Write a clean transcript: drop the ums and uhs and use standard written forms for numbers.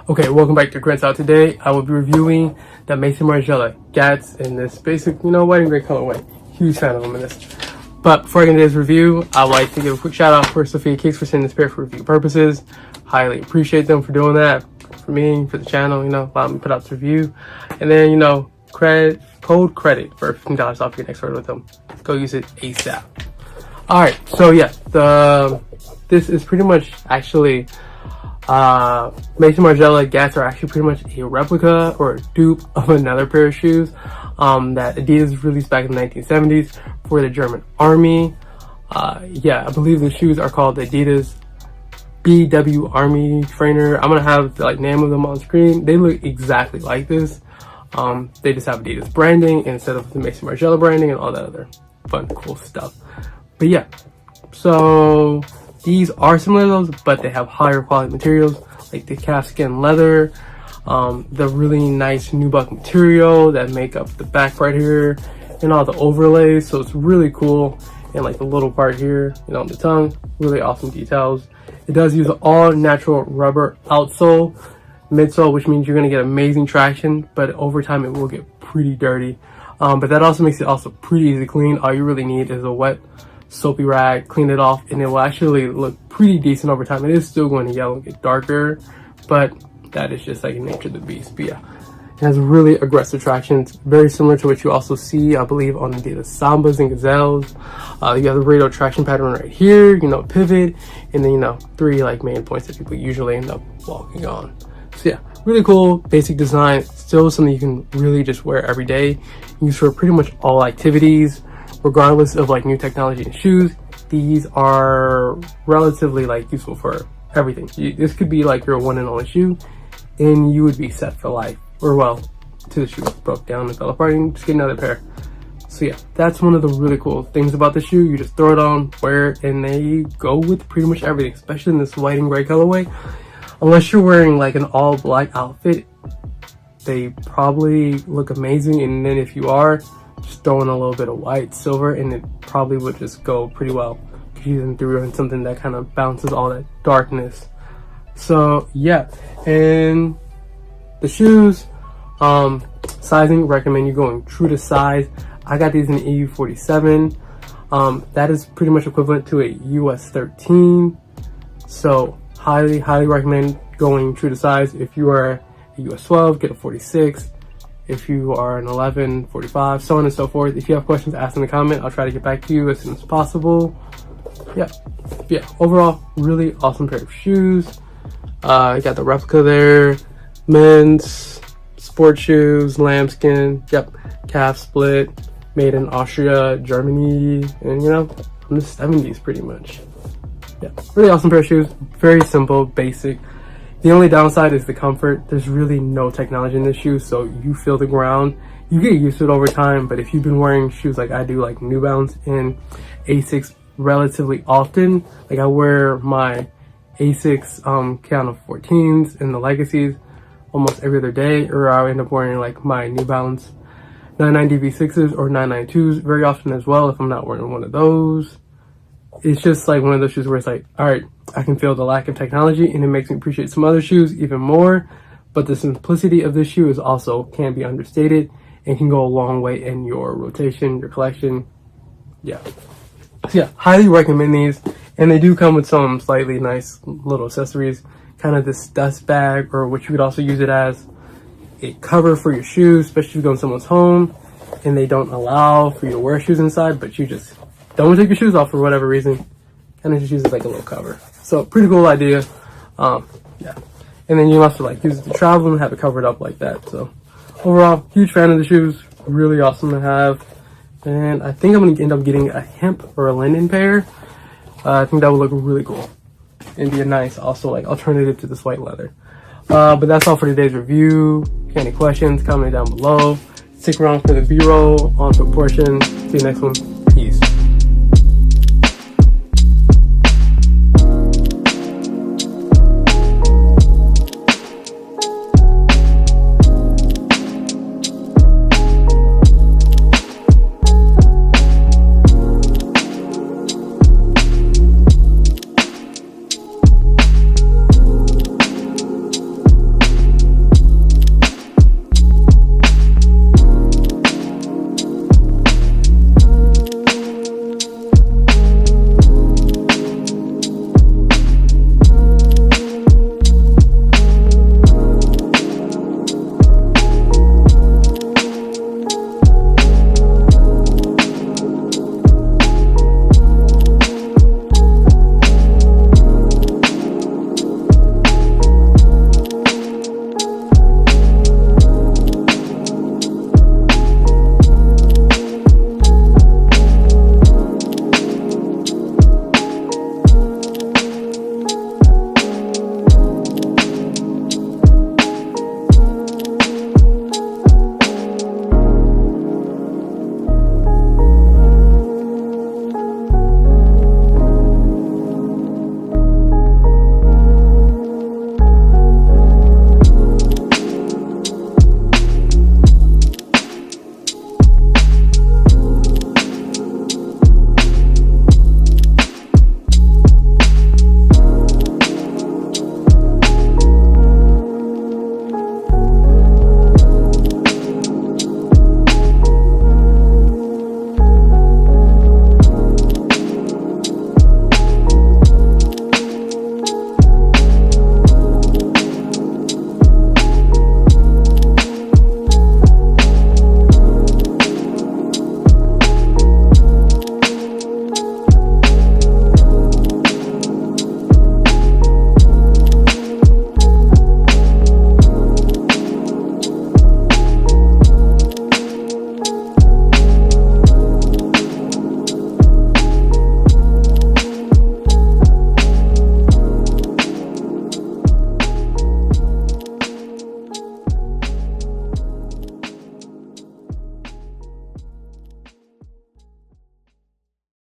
Okay, welcome back to Grants Out. Today I will be reviewing the Maison Margiela GATs in this basic, white and gray colorway. Huge fan of them in this. But before I get into this review, I'd like to give a quick shout out for Sofiakicks for sending this pair for review purposes. Highly appreciate them for doing that. For me, for the channel, allowing me to put out this review. And then, code credit for $15 off your next order with them. Go use it ASAP. Alright, so yeah, this is pretty much actually Maison Margiela GATs are actually pretty much a replica or a dupe of another pair of shoes that Adidas released back in the 1970s for the German army. Yeah, I believe the shoes are called Adidas BW Army Trainer. I'm gonna have the name of them on screen. They look exactly like this. They just have Adidas branding instead of the Maison Margiela branding and all that other fun, cool stuff. But yeah, so these are similar to those, but they have higher quality materials like the calfskin leather, the really nice nubuck material that make up the back part here, and all the overlays. So it's really cool. And the little part here, on the tongue, really awesome details. It does use all natural rubber outsole, midsole, which means you're gonna get amazing traction, but over time it will get pretty dirty. But that also makes it also pretty easy to clean. All you really need is a wet soapy rag, clean it off, and it will actually look pretty decent over time. It is still going to yellow and get darker, but that is just nature of the beast. But yeah, it has really aggressive tractions, very similar to what you also see, I believe, on the Sambas and Gazelles. You have the radial traction pattern right here, pivot, and then, 3 main points that people usually end up walking on. So yeah, really cool, basic design, still something you can really just wear every day, use for pretty much all activities, regardless of new technology in shoes. These are relatively useful for everything. This could be your one and only shoe, and you would be set for life. Or well, till the shoe broke down and fell apart, and just get another pair. So yeah, that's one of the really cool things about the shoe. You just throw it on, wear it, and they go with pretty much everything, especially in this white and gray colorway. Unless you're wearing an all black outfit, they probably look amazing. And then if you are, just throw in a little bit of white, silver, and it probably would just go pretty well. Using through in something that kind of bounces all that darkness. So yeah, and the shoes, sizing, recommend you going true to size. I got these in EU 47. That is pretty much equivalent to a US 13. So highly recommend going true to size. If you are a US 12, get a 46. If you are an 11, 45, so on and so forth. If you have questions, ask in the comment. I'll try to get back to you as soon as possible. Yeah, overall, really awesome pair of shoes. You got the replica there, men's sport shoes, lambskin, calf split, made in Austria, Germany, and from the 70s pretty much. Yeah, really awesome pair of shoes, very simple, basic. The only downside is the comfort. There's really no technology in this shoe, so you feel the ground. You get used to it over time, but if you've been wearing shoes like I do, like New Balance and Asics relatively often, I wear my Asics count of 14s and the Legacies almost every other day, or I end up wearing my New Balance 99 DV6s or 992s very often as well if I'm not wearing one of those. It's just one of those shoes where it's all right, I can feel the lack of technology and it makes me appreciate some other shoes even more, but the simplicity of this shoe is also can be understated and can go a long way in your rotation, your collection. Yeah. So yeah, highly recommend these, and they do come with some slightly nice little accessories, kind of this dust bag, or what you could also use it as a cover for your shoes, especially if you go in someone's home and they don't allow for you to wear shoes inside, but you just don't want to take your shoes off for whatever reason, kind of just use it like a little cover. So pretty cool idea. Yeah, and then you also use it to travel and have it covered up like that. So overall, huge fan of the shoes, really awesome to have. And I think I'm going to end up getting a hemp or a linen pair. I think that would look really cool and be a nice also alternative to this white leather. But that's all for today's review. If you have any questions, comment down below. Stick around for the B-roll on proportion. See you next one.